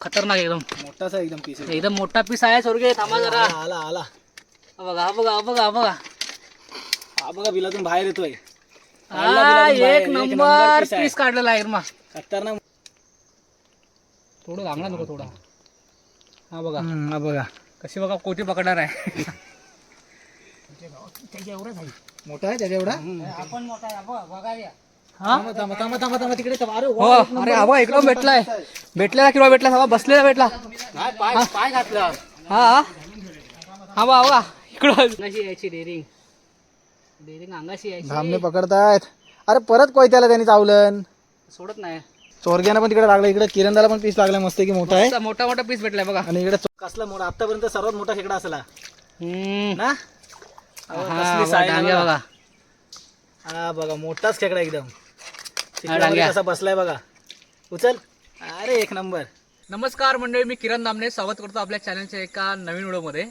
खतरनाक एकदम मोठासा एकदम पीस एकदम मोठा पीस आहे स्वर्गे. थांबा जरा. आला आला बघा हा बघा हा बघा हा बघा हा बघा बिलातून बाहेर येतोय. एक नंबर पीस काढलेला आहे मग खतरनाक. थोडं लागणार नको थोडा. हा बघा हा बघा कशी बघा कोटी पकडणार आहे. मोठा आहे त्याच्या एवढा. आपण मोठा आहे बघा या. थांबा तिकडे हो अरे हा बघा इकडं भेटलाय. भेटलेला किंवा भेटला सगळा बसलेला भेटला. पाय घातला. हा हा बघा बघा इकडं अंगाशी यायची डेरिंग डेरिंग अंगाशी यायची. धामणे पकडतायत. अरे परत कोयत्याला त्यांनी चावलं. सोडत नाही. चोरग्यानं पण तिकडे लागलं. इकडे किरणदाला पण पीस लागला मस्त की मोठा आहे. मोठा मोठा पीस भेटलाय बघा. आणि इकडे कसला मोठा आतापर्यंत सर्वात मोठा खेकडा असला ना. डांग्या बघा. हा बघा मोठाच खेकडा एकदम. डांग्या. कसा बसलाय बघा. उचल. अरे एक नंबर. नमस्कार मंडळी, मी किरण दामणे स्वागत करतो आपल्या चॅनलच्या एका नवीन व्हिडिओमध्ये.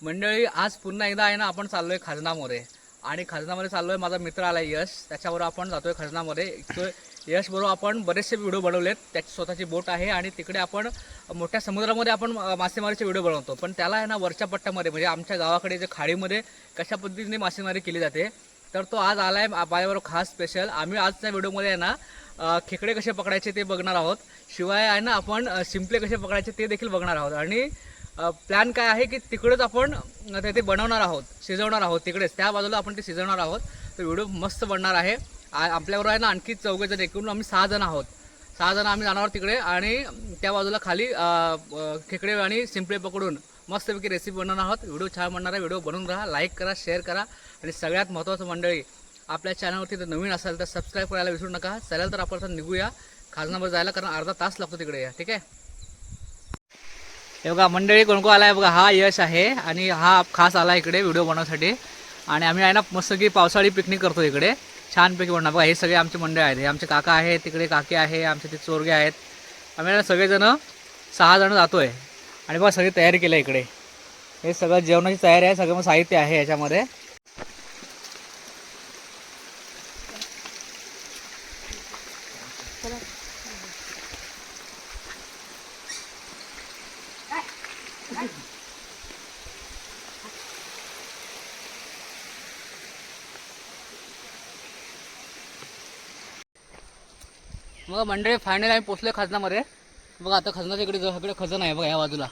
मंडळी आज पुन्हा एकदा आहे ना आपण चाललोय खजनामध्ये. आणि खजनामध्ये चाललोय. माझा मित्र आलाय यश, त्याच्याबरोबर आपण जातोय खजनामध्ये. यश बरोबर आपण बरेचसे व्हिडिओ बनवलेत. त्याची स्वतःची बोट आहे आणि तिकडे आपण मोठ्या समुद्रामध्ये आपण मासेमारीचे व्हिडिओ बनवतो. पण त्याला आहे ना वरच्या पट्ट्यामध्ये म्हणजे आमच्या गावाकडे जे खाडीमध्ये कशा पद्धतीने मासेमारी केली जाते तर तो आज आलाय माझ्याबरोबर खास स्पेशल. आम्ही आजच्या व्हिडिओमध्ये आहे ना खेकडे कसे पकडायचे ते बघणार आहोत. शिवाय आहे ना आपण शिंपले कसे पकडायचे ते देखील बघणार आहोत. आणि प्लॅन काय आहे की तिकडेच आपण ते बनवणार आहोत, शिजवणार आहोत तिकडेच. त्या बाजूला आपण ते शिजवणार आहोत. तर व्हिडिओ मस्त बनणार आहे. आपल्याबरोबर आहे ना आणखी 4 जण, एकूण आम्ही 6 जण आहोत. 6 जण आम्ही जाणार तिकडे आणि त्या बाजूला खाली खेकडे आणि शिंपले पकडून मस्तपैकी रेसिपी बनवणार आहोत. व्हिडिओ छान बनणार आहे. व्हिडिओ बनवून राहा, लाईक करा, शेअर करा. आणि सगळ्यात महत्त्वाचं मंडळी, आपल्या चॅनलवरती जर नवीन असाल तर सबस्क्राईब करायला विसरू नका. चालेल तर आपण निघूया खाजनावर जायला, कारण अर्धा तास लागतो तिकडे या. ठीक आहे. हे बघा मंडळी कोण कोण आलाय बघा. हा यश आहे आणि हा खास आला इकडे व्हिडिओ बनवण्यासाठी. आणि आम्ही आहे ना मस्त की पावसाळी पिकनिक करतो इकडे छानपैकी बनणार. बघा हे सगळे आमचे मंडळी आहेत. हे आमचे काका आहेत, तिकडे काकी आहे, आमचे ते चोरगे आहेत. आम्ही सगळेजण 6 जण जातोय. आणि बघा सगळी तयारी केली इकडे. हे सगळं जेवणाची तयारी आहे, सगळं मग साहित्य आहे याच्यामध्ये. मग मंडळी फायनल आम्ही पोचलो खजनामध्ये. बघा आता खजनाच्या इकडे सगळे खजन आहे बघा या बाजूला.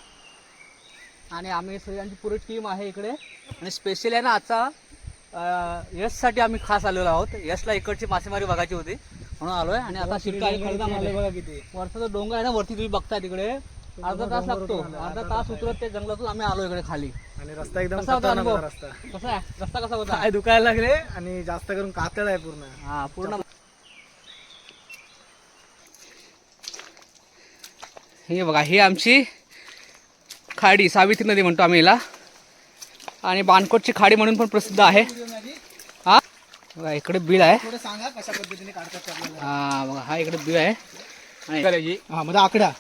आणि आम्ही सगळ्यांची पुरी टीम आहे इकडे. आणि स्पेशल आहे ना आजचा यशसाठी आम्ही खास आलेलो आहोत. यशला इकडची मासेमारी बघायची होती म्हणून आलोय. आणि आता बघा किती वरचा जो डोंगर आहे ना वरती तुम्ही बघताय तिकडे अर्धा तास लागतो. अर्धा तास उतरत ते जंगलातून आम्ही आलो इकडे खाली. आणि रस्ता एकदम कसा होता अनुभव? रस्ता कसा आहे रस्ता कसा होता? काय दुखायला लागले आणि जास्त करून कातळ आहे पूर्ण. हा पूर्ण. हे बघा ही आमची खाडी, सावित्री नदी म्हणतो आम्ही हिला. आणि बाणकोटची खाडी म्हणून पण प्रसिद्ध आहे. हा बघा इकडे बीळ आहे. सांगा कशा पद्धतीने काढतात. हा बघा हा इकडे बीळ आहे. हा म्हणजे आकडा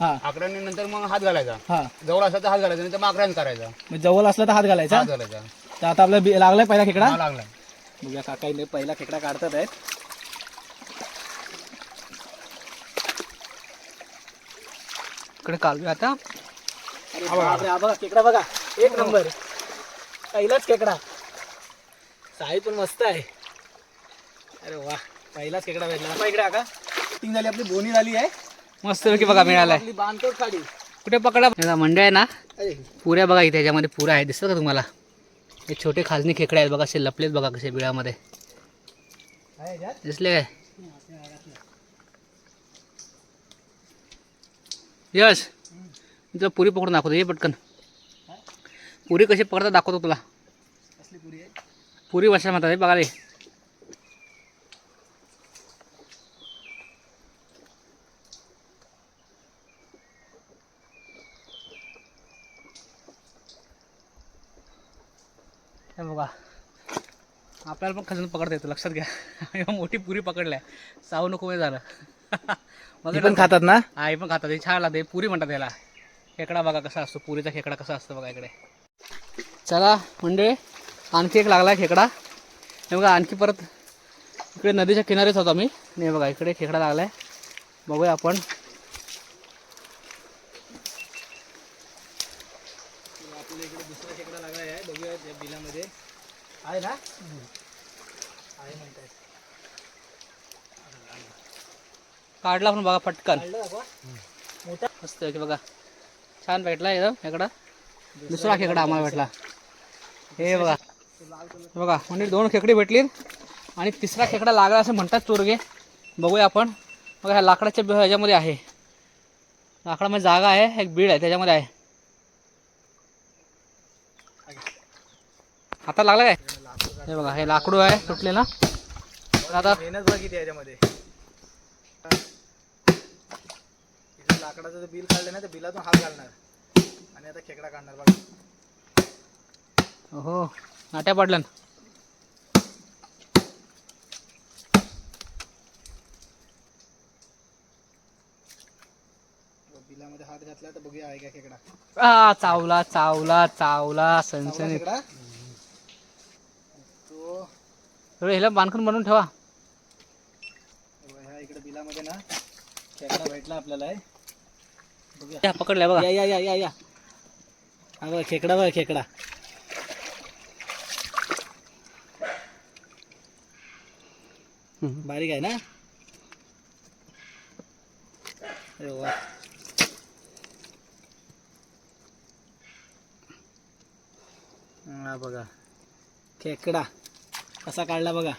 आकड्याने नंतर मग हात घालायचा. हा जवळ असला तर हात घालायचा, नाही तर मग आकड्याने करायचा. म्हणजे जवळ असला तर हात घालायचा. हात घालायचा. तर आता आपला लागलाय पहिला खेकडा. हा लागला. बघूया काका पहिला खेकडा काढतात आहेत. इकडे कालवी आता. बघा खेकडा बघा एक नंबर. पहिलाच खेकडा. साई पण मस्त आहे. अरे वा पहिलाच खेकडा भेटला इकडे. का टिंग झाली आपली बोनी झाली आहे मस्त पैकी बघा मिळालाय. आपली बांधतोड खाडी. कुठे पकडा मंडळ आहे ना पुऱ्या बघा इथे याच्यामध्ये पुऱ्या आहे. दिसतं का तुम्हाला? हे छोटे खाजणी खेकडे आहेत बघा. असे लपलेत बघा कसे बिळामध्ये. दिसले काय? यश मी तुला पुरी पकडून दाखवतो. ये पटकन. पुरी कशी पकडतात दाखवतो तुला. पुरी वर्षा म्हणतात बघा रे. बघा आपल्याला पण खजून पकडता येतो, लक्षात घ्या. मोठी पुरी पकडल्या. सावू नको झालं. पण खातात ना. हा हे पण खातात. हे छान लागते. पुरी म्हणतात याला. खेकडा बघा कसा असतो. पुरीचा खेकडा कसा असतो बघा इकडे. चला म्हणजे आणखी एक लागला खेकडा. हे बघा आणखी परत इकडे नदीच्या किनारीच होतो आम्ही. नाही बघा इकडे खेकडा लागलाय. बघूया आपण. तुला इकडे दुसरा खेकडा लागला आहे, बघूया त्या बिलामध्ये आहे ना. आहे म्हणताय. काढला पण बघा पटकन. काढलं दाखवा. मोठा मस्त आहे की बघा, छान भेटला एकदम खेकडा. दुसरा खेकडा आम्हाला भेटला. हे बघा, हे बघा म्हणजे 2 खेकडी भेटली आणि तिसरा खेकडा लागला असं म्हणतात चोरगे. बघूया आपण. बघा ह्या लाकडाच्या ह्याच्यामध्ये आहे, लाकडामध्ये जागा आहे, एक बीड आहे त्याच्यामध्ये आहे. आता लागला काय? हे बघा हे लाकडू आहे तुटलेला. आता मेहनत बघ किती याच्यामध्ये. इथे लाकडाचं बिल काढलं ना, तर बिलातून हात घालणार आणि आता खेकडा काढणार बघा. हो नाट्या पडलं. बिलामध्ये हात घातला तर बघूया आहे का खेकडा. चावला चावला चावला सनसनीत. खेकडा तो थोडं ह्याला बांधून बनवून ठेवा. ह्या इकडे बिलामध्ये ना खेकडा भेटला आपल्याला आहे. बघूया. त्या पकडल्या बघा. या या या या या हा बघा खेकडा, बघा खेकडा. बारीक आहे ना. अरे वा. हा बघा खेकडा कसा काढला बघा.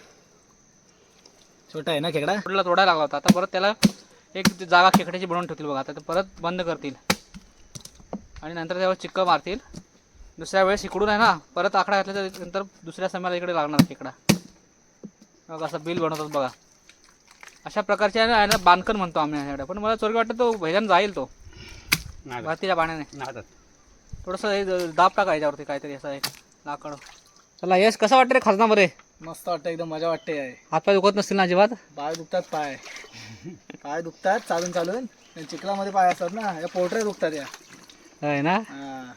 छोटा आहे ना खेकडा. पुढला तोडायला लागला होता. आता परत त्याला एक जागा खेकड्याची बनवून ठेवतील बघा. आता ते परत बंद करतील आणि नंतर त्यावर चिक्क मारतील. दुसऱ्या वेळेस इकडून आहे ना परत आकडा घातला तर नंतर दुसऱ्या समयाला इकडे लागणार खेकडा. बघा असं बिल बनवतात बघा. अशा प्रकारचे आहे ना बांधकन म्हणतो आम्ही ह्याच्याकडे. पण मला चोरगी वाटतं तो भैजान जाईल तो भातीच्या पाण्याने. थोडंसं दाब टाका याच्यावरती काहीतरी असं एक लाकड. चला यश कसं वाटतं रे खाजना बरे? मस्त वाटतं, एकदम मजा वाटते. आहे हातपाय दुखत नसतील ना अजिबात? पाय दुखतात, पाय पाय दुखतात चालून चालून. चिखलामध्ये पाय असतात ना, या पोटरे दुखतात या. आहे ना. हा.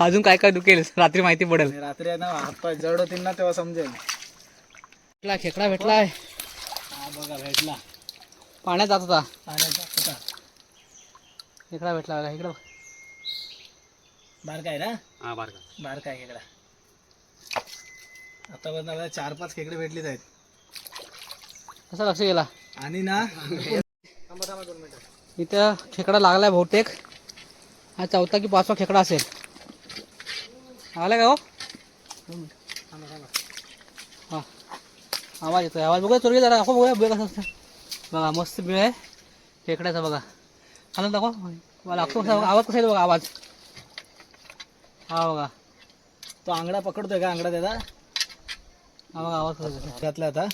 अजून काय काय दुखेल रात्री माहिती पडेल. आणि रात्री आहे ना हातपाय जड होतील ना तेव्हा समजेल. खेकडा भेटलाय. हा बघा भेटला. पाण्यात जात होता. पाण्यात होता. खेकडा भेटला बघा इकडं. बारका आहे ना. हा बारका. बारका आहे खेकडा. आतापर्यंत आपल्याला 4-5 खेकडे भेटलीच आहेत. कसं लक्ष गेला. आणि ना थांबा थांबा 2 मिनिटं. इथं खेकडा लागलाय बहुतेक. हा 4था की 5वा खेकडा असेल. आला का हो? थांबा थांबा. हा आवाज येतोय. आवाज बघा चोरगे जरा दाखव. बघूया बिळ कसं असतं. बघा मस्त बिळ आहे खेकड्याचा. बघा आनंद दाखव. मला लागतो कसा आवाज कसा येतो बघा आवाज. हा बघा तो आंगडा पकडतोय का आंगडा त्याचा. हा बघा आवाज कसा येतो. घातला आता.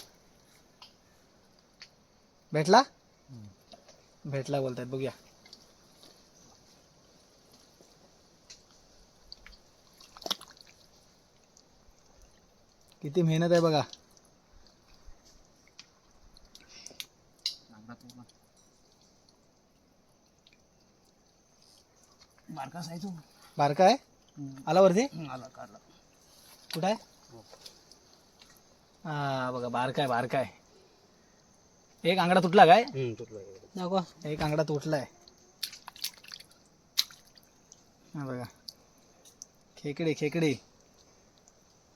भेटला भेटला बोलतायत. बघूया. किती मेहनत आहे बघा. बारका साईज बारका आहे. आला वरती. आला काढला. कुठं आहे. हा बघा बारका आहे, बारका आहे. एक आंगडा तुटला काय. दाखवा. एक आंगडा तुटलाय. हा बघा खेकडे खेकडे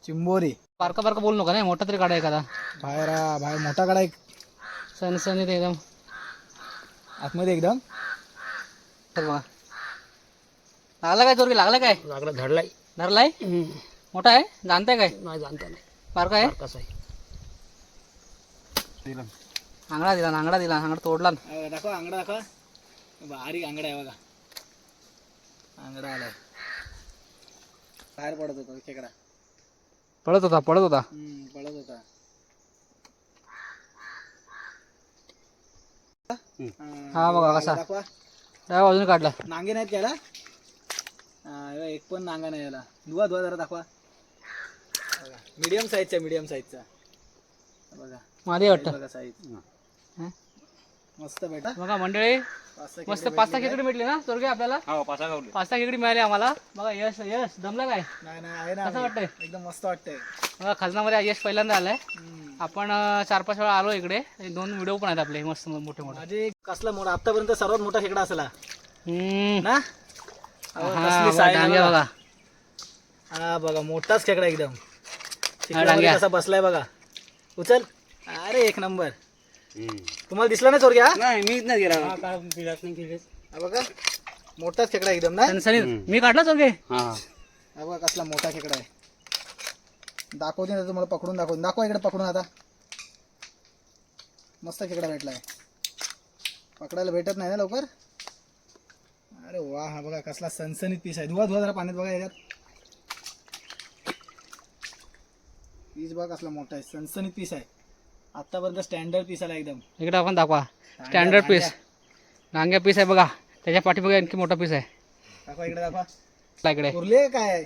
चिंबोरी. बारका बारका बोलू नका नाही. मोठा तरी काढा एखादा. बाहेर बाहेर मोठा कडा एक सनसनीत एकदम आतमध्ये एकदम. तर बघा लागला काय चोरगी. लागला काय. लागला धडलाय. धरलाय. मोठा आहे. जाणताय काय. नाही जाणता नाही. बारका आहे. कसं आहे. आंगडा दिला आंगडा दिला. आंगडा तोडला. दाखवा आंगडा दाखवा. बारीक आंगडा आहे बघा. आंगडा आलाय. बाहेर पडत होता खेकडा. पळत होता पळत होता. पडत होता. हा बघा कसा दाखवा. त्या बाजूने काढला. नांगे नाहीत त्याला. एक पण नांगा नाही याला. धुवा धुवा जरा दाखवा. बघा मीडियम साईजचा, मीडियम साईजचा बघा. माझे वाटतं बघा साईज मस्त बेटा. बघा मंडळी मस्त 5-6 खेकडी भेटली ना चोरगे आपल्याला. 5-6 खेकडी मिळाली आम्हाला. बघा यश यश दमला काय. नाही नाही आहे ना. कसं वाटतंय. एकदम मस्त वाटतंय. बघा खजनामध्ये यश पहिल्यांदा आलाय. आपण 4-5 वेळा आलो इकडे. 2 व्हिडिओ पण आहेत आपले मस्त मोठे मोठे. माझे कसला मोठा आतापर्यंत सर्वात मोठा खेकडा असला हम्म. ना. हा बघा डांग्या बघा. हा बघा मोठाच खेकडा एकदम डांग्या. चिखलामध्ये कसा बसलाय बघा. उचल. अरे एक नंबर. तुम्हाला दिसला नाही चोरग्या? नाही मीच नाही गेला हा बघा मोठाच खेकडा एकदम ना. सनसनीत मी काढला चोरगे. हा हा बघा कसला मोठा खेकडा आहे. दाखवते ना तुम्हाला पकडून दाखवून. दाखवा इकडे पकडून आता. मस्त खेकडा भेटलाय. पकडायला भेटत नाही ना लवकर. अरे वा हा बघा कसला सनसनीत पीस आहे. धुवा धुवा जरा पाण्यात बघा याच्यात. पीस बघा कसला मोठा आहे. सनसनीत पीस आहे. आतापर्यंत स्टँडर्ड पीस आला एकदम. इकडे आपण दाखवा स्टँडर्ड पीस. नांग्या पीस आहे बघा. त्याच्या पाठीमागे आणखी मोठा पीस आहे. दाखवा इकडे दाखवा. इकडे कुर्ले काय आहे?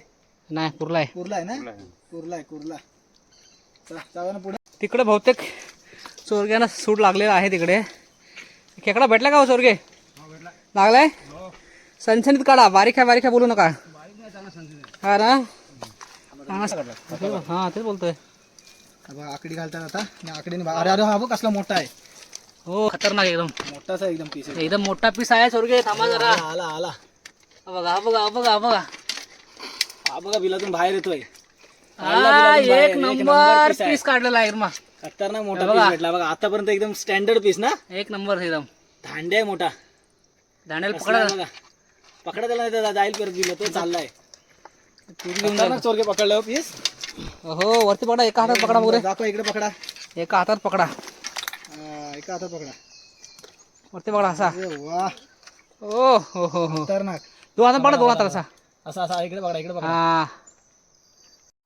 नाही कुर्ला आहे. कुर्ला आहे ना. कुर्ला आहे कुर्ला. चला जाऊया ना पुढे. तिकडे बहुतेक चोरग्यांना सूट लागलेला आहे तिकडे. खेकडा भेटला का हो चोरगे? लागलाय. सनसनीत काढा. बारीक आहे बोलू नका. हा ना. हा तेच बोलतोय. बघा आकडी घालतात आता. आणि आकडीने अरे अरे हा बघ कसला मोठा आहे. हो खतरनाक एकदम. मोठाच आहे एकदम पीस. एकदम मोठा पीस आहे चोरगे. थांबा जरा. आला आला. हा बघा हा बघा हा बघा हा बघा. हा बघा बिलातून बाहेर येतोय. हा एक नंबर पीस काढलेला आहे इरमा. खतरनाक मोठा पीस भेटला बघा. आतापर्यंत एकदम स्टँडर्ड पीस ना. एक नंबर एकदम. धांडे आहे मोठा. दांड्याला कसला पकडा. बघा. पकडा त्याला नाही तर जाईल परत बिल तो चाललाय. घेऊन खतरनाक चोरगे पकडले पीस. हो वरती पकडा. एका हातात पकडा वगैरे. दाखवा इकडे पकडा. एका हातात पकडा. एका हातात पकडा. वरती पकडा असा. अरे वा ओ हो हो हो. खतरनाक. दोन हातात पकडा. दोन हातात असा. असा असा इकडे पकडा इकडे पकडा. हा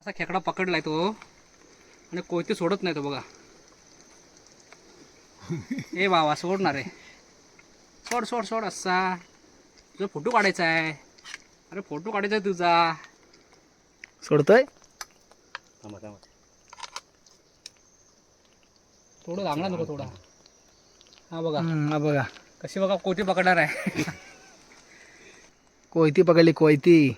असा खेकडा पकडलाय तो. आणि कोयते सोडत नाही तो बघा. ए बाबा सोडणार आहे. सोड सोड सोड असा. तुझा फोटो काढायचा आहे. अरे फोटो काढायचा आहे तुझा. सोडतोय. थोडं लागणार नको थोडा. हा बघा हा बघा कशी बघा कोयती पकडणार आहे. कोयती पकडली कोयती.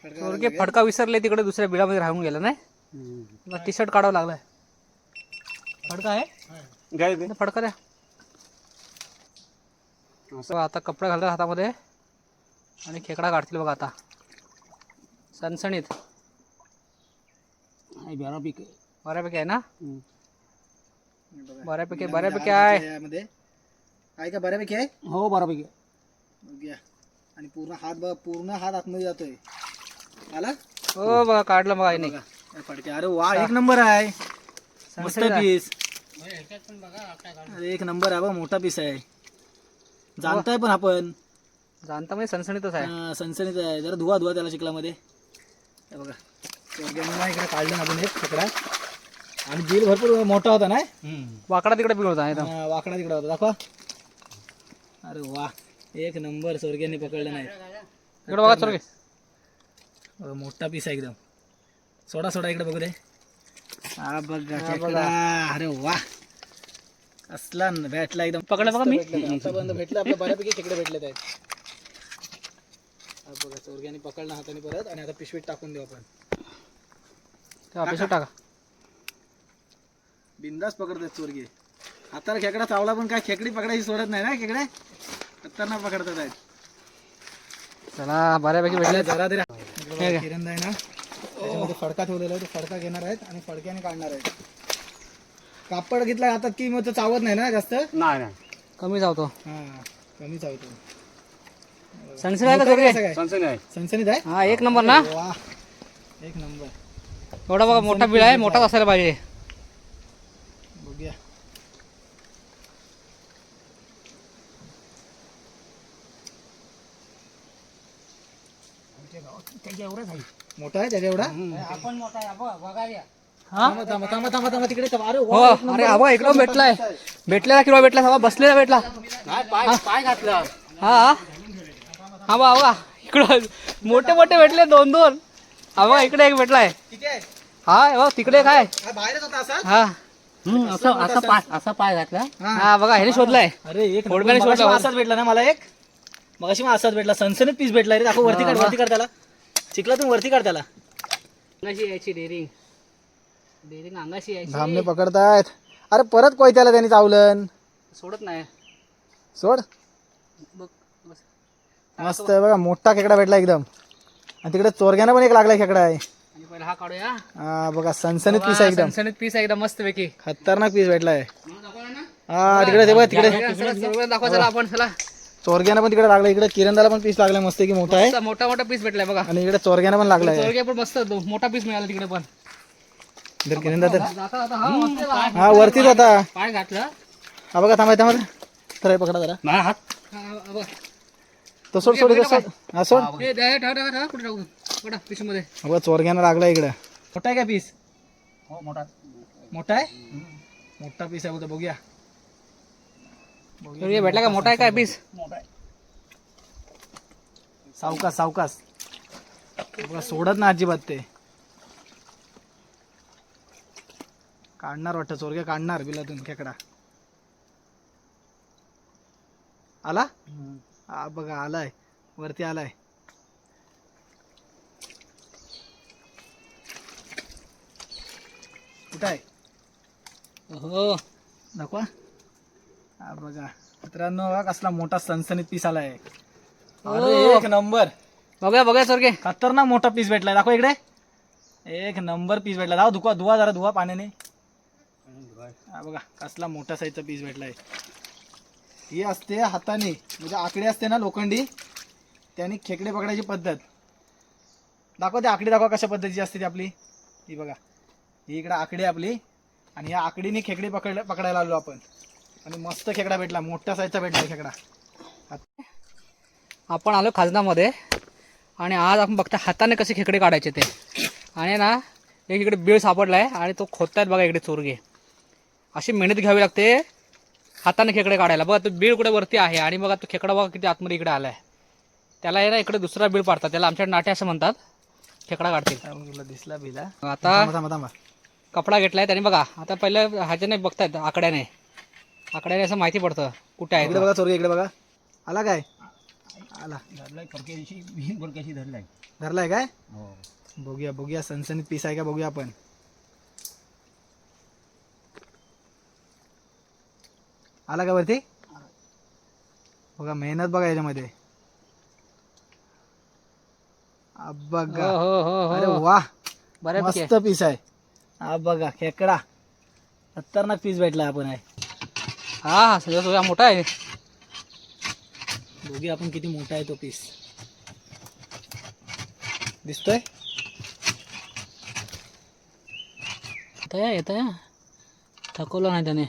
चोरगे फडका विसरले तिकडे दुसऱ्या बिळामध्ये राहून गेला नाही. टी शर्ट काढावं लागलाय. फडका आहे फडका द्या. आता कपडे घालतात हातामध्ये आणि खेकडा काढतील बघा आता. सणसणीत बऱ्यापैकी आहे ना. बऱ्यापैकी आहे. आहे का बऱ्यापैकी आहे. हो बरोपैकी. बघूया. आणि पूर्ण हात आतमध्ये जातोय. आला हो बघा काढलं बघा नाही. फडके. अरे वा एक नंबर आहे. मस्त पीस. एक नंबर आहे बघा. मोठा पीस आहे. जाणताय पण आपण. जाणता म्हणजे सणसणीतच आहे. सनसनीत आहे. जरा धुवा धुवा त्याला चिखलामध्ये. हे बघा चोरग्यांनी इकडे काढलं अजून एक खेकडा. आणि बिल भरपूर मोठा होता ना. वाकडा तिकडे बिल होता. वाकडा तिकडे होता. दाखवा. अरे वा एक नंबर. चोरग्यांनी पकडलं नाही. इकडे बघा चोरगे. मोठा पीस आहे एकदम. सोडा सोडा इकडे बघू दे. हा बघा खेकडा. अरे वा असला भेटला एकदम. पकडलं बघा मी. आतापर्यंत भेटलं आपल्या बऱ्यापैकी खेकडे भेटलेत आहेत. हा बघा चोरग्यांनी पकडलं हाताने परत. आणि आता पिशवीत टाकून देऊ आपण. टाका. बिंदास पकडतात चोरगे. हाताला खेकडा चावला पण काय खेकडी पकडायची सोडत नाही ना. खेकडे खतरनाक पकडतात आहेत. चला बऱ्यापैकी भेटले. जरा तरी किरण आहे ना. त्याच्यामध्ये फडका ठेवलेला आहे. तो फडका घेणार आहेत आणि फडक्याने काढणार आहेत. कापड घेतला हातात की मग तो चावत नाही ना जास्त. नाही कमी जावतो. हा कमी चावतो. सणसणीत आहे का चोरगे? सनसनी आहे. सनसनीत आहे. हा एक नंबर ना. वा एक नंबर. एवढा बघा मोठा बिळ आहे. मोठाच असायला पाहिजे. बघूया. मोठा आहे त्याच्या एवढा. हा थांबा थांबा थांबा थांबा तिकडे थांबा. अरे हो वा एक अरे हवा एकदम भेटलाय. भेटलेला किंवा भेटला हवा बसलेला भेटला. पाय घातला. हा हा बघा इकडं मोठे मोठे भेटले. दोन दोन. हा बघा इकडे एक भेटलाय. किती आहे. हा तिकडे काय. हा बाहेरच होता असा. हा असा पाय घातला. हा बघा ह्याने शोधलाय. अरे एक फोडम्याने मगाशी शोधला. असाच भेटला ना मला एक. मगाशी मग असाच भेटला. सनसनीत पीस भेटला रे. दाखव वरती काढ. वरती काढ त्याला. चिखलातून वरती काढ त्याला. याची डेअरिंग डेरिंग अंगाशी यायची धामणे पकडतायत. अरे परत कोयत्याला त्यांनी चावलं. सोडत नाही सोड. बघ बस. मस्त आहे बघा, मोठा खेकडा भेटला एकदम. आणि तिकडे चोरग्यानं पण एक लागला खेकडा आहे. आणि पहिला हा काढूया. हा बघा, सनसनीत पीस आहे एकदम. सणसणीत पीस आहे एकदम मस्त पैकी. खतरनाक पीस भेटलाय. हा तिकडे ते बघा, तिकडे दाखवा चला आपण. चला चोरग्यानं पण तिकडे लागला. इकडे किरणदाला पण पीस लागलाय मस्त की मोठा आहे. मोठा मोठा पीस भेटलाय बघा. आणि इकडे चोरग्यानं पण लागलाय. चोरगे पण मस्त मोठा पीस मिळाला तिकडे पण. जर किरणदा तर जाता जाता हा मस्त आहे बघा. हा वरतीच होता. पाय घातला. हा बघा, थांबा थांबा. तर पकडा जरा. माझा हात हा, बघ. तो सोड सोड सोड. हा सोड. हे द्या, ठेवा ठेवा ठेवा. कुठे टाकू बघा पिशवीमध्ये. बघा चोरग्यानं लागला इकडे. मोठा आहे का पीस? हो मोठा मोठा आहे. मोठा पीस आहे बोलतो. बघूया. चोरगे भेटला का? मोठा आहे काय पीस? मोठा आहे. सावकाश सावकाश. बघा सोडत ना अजिबात ते. काढणार वाटतं चोरग्या, काढणार बिलातून खेकडा. आला. हा बघा आलाय, वरती आलाय. कुठं आहे? हो दाखवा. हा बघा मित्रांनो, बघा कसला मोठा सनसनीत पीस आलाय. अरे एक नंबर. बघूया बघूया चोरगे. खतरनाक मोठा पीस भेटलाय. दाखवा इकडे. एक नंबर पीस भेटला. दाव धुवा धुवा जरा, धुवा पाण्याने. हा बघा कसला मोठा साईजचा पीस भेटलाय. ही असते हाताने, म्हणजे आकडे असते ना लोखंडी, त्याने खेकडे पकडायची पद्धत. दाखवा ते आकडी, दाखवा कशा पद्धतीची असते ती आपली. ही बघा, ही इकडे आकडी आपली. आणि या आकडीने खेकडे पकडायला आलो आपण. आणि मस्त खेकडा भेटला, मोठ्या साईजचा भेटला खेकडा. आपण आलो खाजनामध्ये आणि आज आपण बघता हाताने कसे खेकडे काढायचे ते. आणि ना एक इकडे बीळ सापडला आहे आणि तो खोदतायत बघा इकडे चोरगे. अशी मेहनत घ्यावी लागते हाताने खेकडे काढायला. बघा तो बीळ कुठे वरती आहे आणि बघा तो खेकडा बघा किती आतमध्ये इकडे आला आहे. त्याला आहे ना इकडे दुसरा बीळ पाडतात, त्याला आमच्या नाटे असं म्हणतात. खेकडा काढतील. तुला दिसला बिला. आता थांबा थांबा. कपडा घेतलाय त्याने बघा. आता पहिलं ह्याच्याने बघतायत आकड्याने. आकड्याने असं माहिती पडतं कुठे आहे इकडे बघा चोरगे, इकडे बघा. आला काय? आला. धरलाय परक्याशी धरलाय. धरलाय काय? हो. बघूया बघूया, सनसनीत पीस आहे का बघूया आपण. आला का वरती? बघा मेहनत बघा याच्यामध्ये. बघा. हो हो अरे हो वा, बऱ्यापैकी आहे. मस्त पीस आहे. हा बघा खेकडा, खतरनाक पीस भेटला आपण आहे. हा हा सगळं मोठा आहे. बघूया आपण किती मोठा आहे तो पीस. दिसतोय? येत आहे. थकवलं नाही त्याने.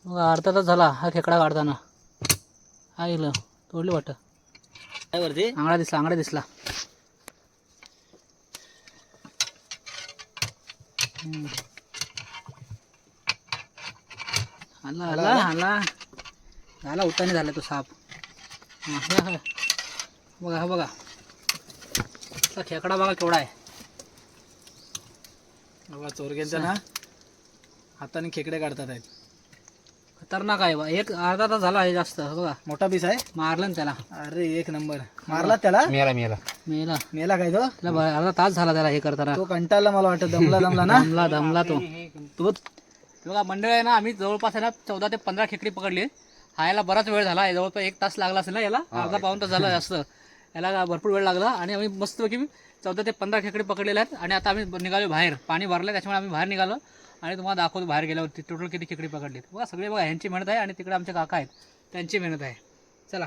मग अर्धा तास झाला हा खेकडा काढताना. हा गेलं तोडली वाटतं. काय वरती? आंगडा दिसला. झाला उताने झाला तो साप. बघा हा बघा खेकडा बघा केवढा आहे. बघा चोरग्यांचा ना हाताने खेकडे काढतात आहेत. खतरनाक आहे बा. एक अर्धा तास झाला आहे जास्त. बघा मोठा पीस आहे. मारलं ना त्याला. अरे एक नंबर. मारला त्याला? मेला मेला काय तो? त्याला अर्धा तास झाला त्याला हे करताना. तो कंटाळला मला वाटतं. दमला ना. दमला तो. तो बघा मंडळ आहे ना, आम्ही जवळपास आहे ना 14 ते 15 खेकडी पकडली. हा याला बराच वेळ झाला. जवळपास 1 तास लागला असेल ना याला. अर्धा पाऊण तास झाला जास्त. याला भरपूर वेळ लागला आणि आम्ही मस्तपैकी 14 ते 15 खेकडे पकडलेले आहेत. आणि आता आम्ही निघालो बाहेर. पाणी भरलं त्याच्यामुळे आम्ही बाहेर निघालो आणि तुम्हाला दाखवतो बाहेर गेल्यावरती टोटल किती खेकडी पकडलीत. बघा सगळे बघा ह्यांची मेहनत आहे आणि तिकडे आमचे काका आहेत त्यांची मेहनत आहे. चला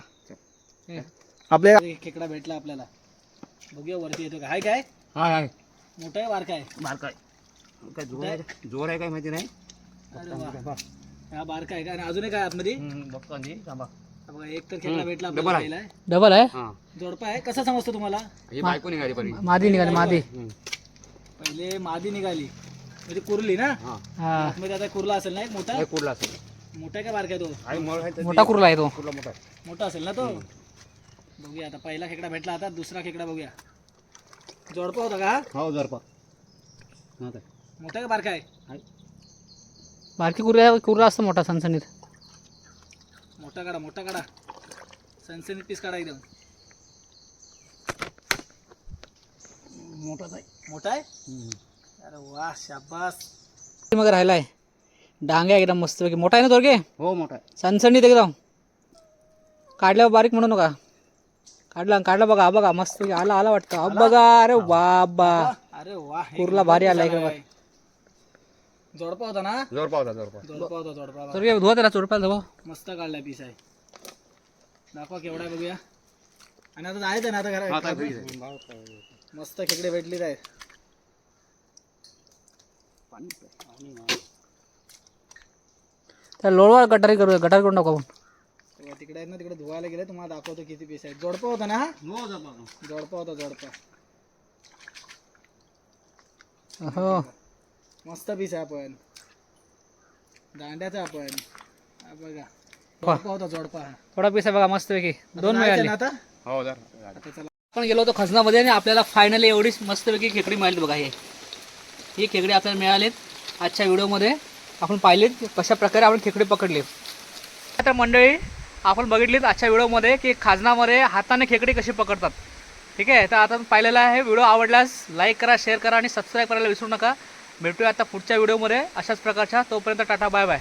आपल्या खेकडा भेटला आपल्याला. बघूया वरती येतो का. हाय काय? हाय मोठा आहे बारका आहे? बारकाय. काय जोर आहे काय माहिती नाही. अरे वा. हा बारका आहे का? आणि अजून काय आतमध्ये? बघतो आधी. थांबा. बघा एक तर खेकडा भेटला डबल आहे. आपल्याला. डबल आहे. हा जोडपा आहे. कसा समजतो तुम्हाला? ही बायको निघाली परी. मादी निघाली मादी. पहिले मादी निघाली म्हणजे कुर्ली ना. हा आतमध्ये आता कुर्ला असेल ना एक मोठा. काय कुर्ला असेल. मोठा आहे का बारका आहे तो? आहे मळ आहे. मोठा कुर्ला आहे तो. कुर्ला मोठा आहे. मोठा असेल ना तो. बघूया आता पहिला खेकडा भेटला. आता दुसरा खेकडा बघूया. जोडपा होता का? हो जरपा. हा काय. मोठा का बारका आहे? बारकी कुर्ला असतं मोठा सणसणीत. मोठा काढा सनसनीत पीस काढा एकदम. मोठाच आहे. मोठा आहे. अरे वा शाबास. मग राहिलाय डांग्या एकदम मस्त पैकी मोठा आहे ना दोरगे हो मोठा आहे. सणसणीत एकदम काढल्यावर बारीक म्हणू नका. काढला बघा हा बघा मस्त पैकी आला आला वाटतं. अब बघा अरे बाबा अरे वा कुर्ला भारी आला इकडे बघ. जोडपा होता ना. जोरपा होता जोरपा. जोडपा दोरगे धुवा त्याला चोरपायला धुवा. मस्त काढलाय पीस आहे. दाखवा केवढा आहे बघूया. आणि आता जायचं ना आता हा, आता घरी घरा. जायचं. मस्त खेकडे भेटली आहे. त्या लोळवा गटारी करून टाकू आपण. तेव्हा तिकडे आहेत ना तिकडे धुवायला गेले तुम्हाला दाखवतो किती पीस आहेत. जोडपा होता ना हा. हो जोरपा. जोडपा होता जोडपा. हो मस्त पीस आहे. आपण दांड्याचा आपण हा बघा जोडपा होता जोडपा हा. थोडा पीस आहे बघा मस्त पैकी 2 जायचं मिळाले. ना आता. हो जर. आता चला. आपण गेलो होतो खजनामध्ये आणि आपल्याला फायनली एवढीच मस्तपैकी खेकडी मिळाली बघा. ही खेकडी आपल्याला मिळालीत. आजच्या व्हिडिओमध्ये आपण पाहिलीत कशा प्रकारे आपण खेकडी पकडली. आता मंडळी आपण बघितलीत आजच्या व्हिडिओमध्ये की खाजनामध्ये हाताने खेकडी कशी पकडतात. ठीक आहे. तर आता पाहिलेला आहे व्हिडिओ आवडल्यास लाईक करा, शेअर करा आणि सबस्क्राईब करायला विसरू नका. भेटूया आता पुढच्या व्हिडिओमध्ये अशाच प्रकारच्या. तोपर्यंत टाटा बाय बाय.